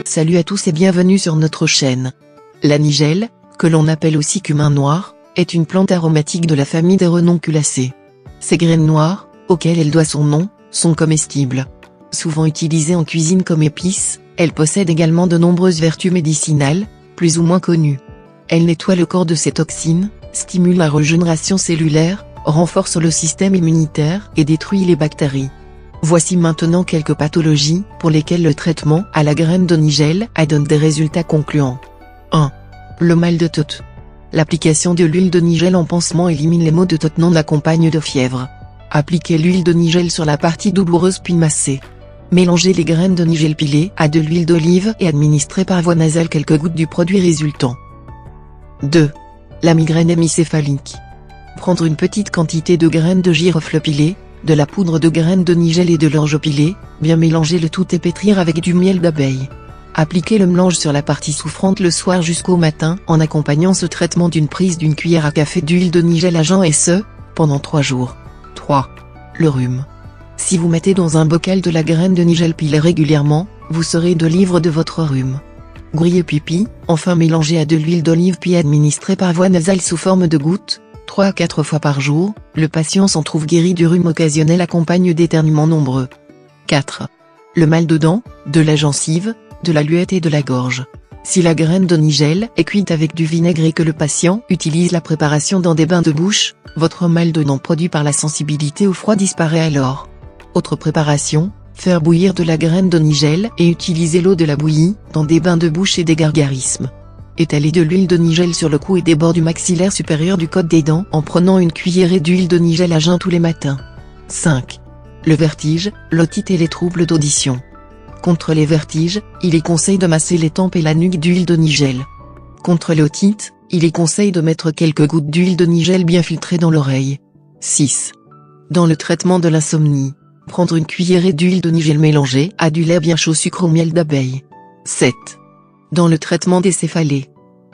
Salut à tous et bienvenue sur notre chaîne. La nigelle, que l'on appelle aussi cumin noir, est une plante aromatique de la famille des renonculacées. Ses graines noires, auxquelles elle doit son nom, sont comestibles. Souvent utilisée en cuisine comme épice, elle possède également de nombreuses vertus médicinales, plus ou moins connues. Elle nettoie le corps de ses toxines, stimule la régénération cellulaire, renforce le système immunitaire et détruit les bactéries. Voici maintenant quelques pathologies pour lesquelles le traitement à la graine de nigelle donne des résultats concluants. 1. Le mal de tête. L'application de l'huile de nigelle en pansement élimine les maux de tête non accompagnés de fièvre. Appliquez l'huile de nigelle sur la partie douloureuse puis massez. Mélangez les graines de nigelle pilées à de l'huile d'olive et administrez par voie nasale quelques gouttes du produit résultant. 2. La migraine hémicéphalique. Prendre une petite quantité de graines de girofle pilées, de la poudre de graines de nigelle et de l'orge pilée, bien mélanger le tout et pétrir avec du miel d'abeille. Appliquez le mélange sur la partie souffrante le soir jusqu'au matin en accompagnant ce traitement d'une prise d'une cuillère à café d'huile de nigelle à jeun et ce, pendant 3 jours. 3. Le rhume. Si vous mettez dans un bocal de la graine de nigelle pilée régulièrement, vous serez de livre de votre rhume. Grillez pipi, enfin mélangez à de l'huile d'olive puis administrez par voie nasale sous forme de gouttes, 3 à 4 fois par jour, le patient s'en trouve guéri du rhume occasionnel accompagne d'éternuements nombreux. 4. Le mal de dents, de la gencive, de la luette et de la gorge. Si la graine de nigelle est cuite avec du vinaigre et que le patient utilise la préparation dans des bains de bouche, votre mal de dents produit par la sensibilité au froid disparaît alors. Autre préparation, faire bouillir de la graine de nigelle et utiliser l'eau de la bouillie dans des bains de bouche et des gargarismes. Étalez de l'huile de nigelle sur le cou et des bords du maxillaire supérieur du côte des dents en prenant une cuillerée d'huile de nigelle à jeun tous les matins. 5. Le vertige, l'otite et les troubles d'audition. Contre les vertiges, il est conseil de masser les tempes et la nuque d'huile de nigelle. Contre l'otite, il est conseil de mettre quelques gouttes d'huile de nigelle bien filtrée dans l'oreille. 6. Dans le traitement de l'insomnie, prendre une cuillerée d'huile de nigelle mélangée à du lait bien chaud sucre ou miel d'abeille. 7. Dans le traitement des céphalées,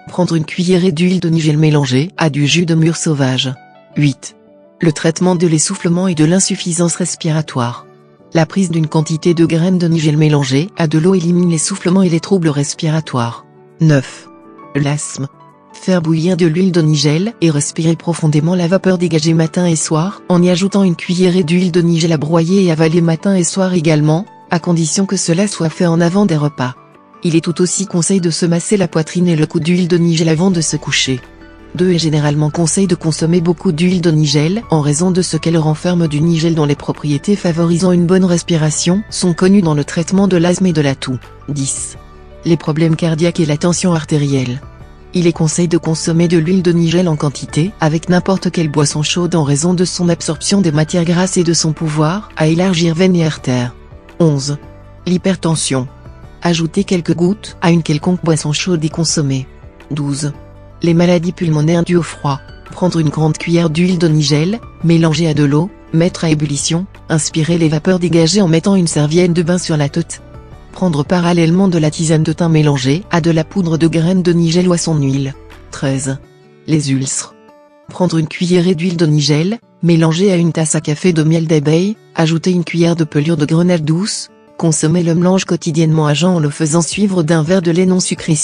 prendre une cuillerée d'huile de nigelle mélangée à du jus de mûre sauvage. 8. Le traitement de l'essoufflement et de l'insuffisance respiratoire. La prise d'une quantité de graines de nigelle mélangée à de l'eau élimine l'essoufflement et les troubles respiratoires. 9. L'asthme. Faire bouillir de l'huile de nigelle et respirer profondément la vapeur dégagée matin et soir en y ajoutant une cuillerée d'huile de nigelle à broyer et avaler matin et soir également, à condition que cela soit fait en avant des repas. Il est tout aussi conseil de se masser la poitrine et le cou d'huile de nigelle avant de se coucher. 2. Est généralement conseil de consommer beaucoup d'huile de nigelle en raison de ce qu'elle renferme du nigelle dont les propriétés favorisant une bonne respiration sont connues dans le traitement de l'asthme et de la toux. 10. Les problèmes cardiaques et la tension artérielle. Il est conseil de consommer de l'huile de nigelle en quantité avec n'importe quelle boisson chaude en raison de son absorption des matières grasses et de son pouvoir à élargir veines et artères. 11. L'hypertension. Ajoutez quelques gouttes à une quelconque boisson chaude et consommer. 12. Les maladies pulmonaires dues au froid. Prendre une grande cuillère d'huile de nigelle, mélanger à de l'eau, mettre à ébullition, inspirer les vapeurs dégagées en mettant une serviette de bain sur la tête. Prendre parallèlement de la tisane de thym mélangée à de la poudre de graines de nigelle ou à son huile. 13. Les ulcères. Prendre une cuillerée d'huile de nigelle, mélanger à une tasse à café de miel d'abeille, ajouter une cuillère de pelure de grenade douce, consommer le mélange quotidiennement à jeun en le faisant suivre d'un verre de lait non sucré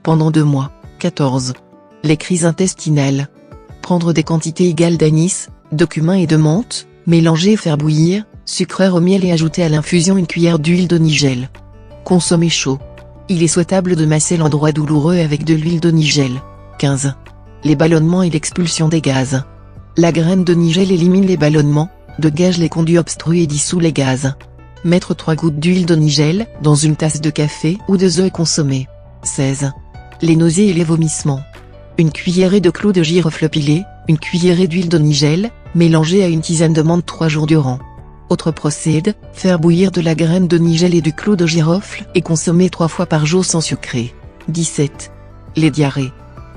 pendant 2 mois. 14. Les crises intestinales. Prendre des quantités égales d'anis, de cumin et de menthe, mélanger et faire bouillir, sucrer au miel et ajouter à l'infusion une cuillère d'huile de nigelle. Consommer chaud. Il est souhaitable de masser l'endroit douloureux avec de l'huile de nigelle. 15. Les ballonnements et l'expulsion des gaz. La graine de nigelle élimine les ballonnements, dégage les conduits obstrués et dissout les gaz. Mettre 3 gouttes d'huile de nigelle dans une tasse de café ou de œufs et consommer. 16. Les nausées et les vomissements. Une cuillerée de clous de girofle pilé, une cuillerée d'huile de nigelle, mélangée à une tisane de menthe 3 jours durant. Autre procédé, faire bouillir de la graine de nigelle et du clou de girofle et consommer 3 fois par jour sans sucré. 17. Les diarrhées.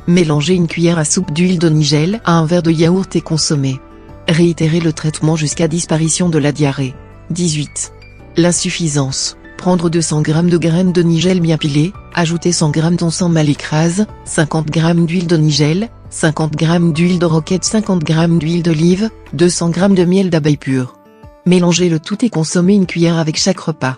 Mélanger une cuillère à soupe d'huile de nigelle à un verre de yaourt et consommer. Réitérer le traitement jusqu'à disparition de la diarrhée. 18. L'insuffisance. Prendre 200 g de graines de nigelle bien pilées, ajouter 100 g d'encens mal écrase, 50 g d'huile de nigelle, 50 g d'huile de roquette, 50 g d'huile d'olive, 200 g de miel d'abeille pur. Mélangez le tout et consommez une cuillère avec chaque repas.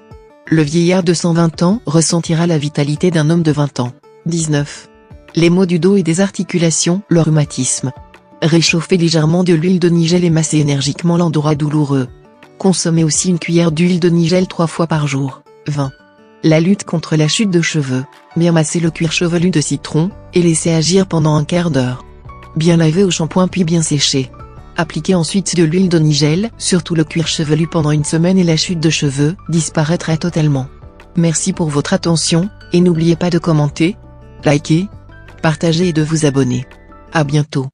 Le vieillard de 120 ans ressentira la vitalité d'un homme de 20 ans. 19. Les maux du dos et des articulations, le rhumatisme. Réchauffez légèrement de l'huile de nigel et massez énergiquement l'endroit douloureux. Consommez aussi une cuillère d'huile de nigel 3 fois par jour. 20. La lutte contre la chute de cheveux. Bien masser le cuir chevelu de citron, et laisser agir pendant un quart d'heure. Bien laver au shampoing puis bien sécher. Appliquez ensuite de l'huile de nigel sur tout le cuir chevelu pendant une semaine et la chute de cheveux disparaîtra totalement. Merci pour votre attention, et n'oubliez pas de commenter, liker, partager et de vous abonner. À bientôt.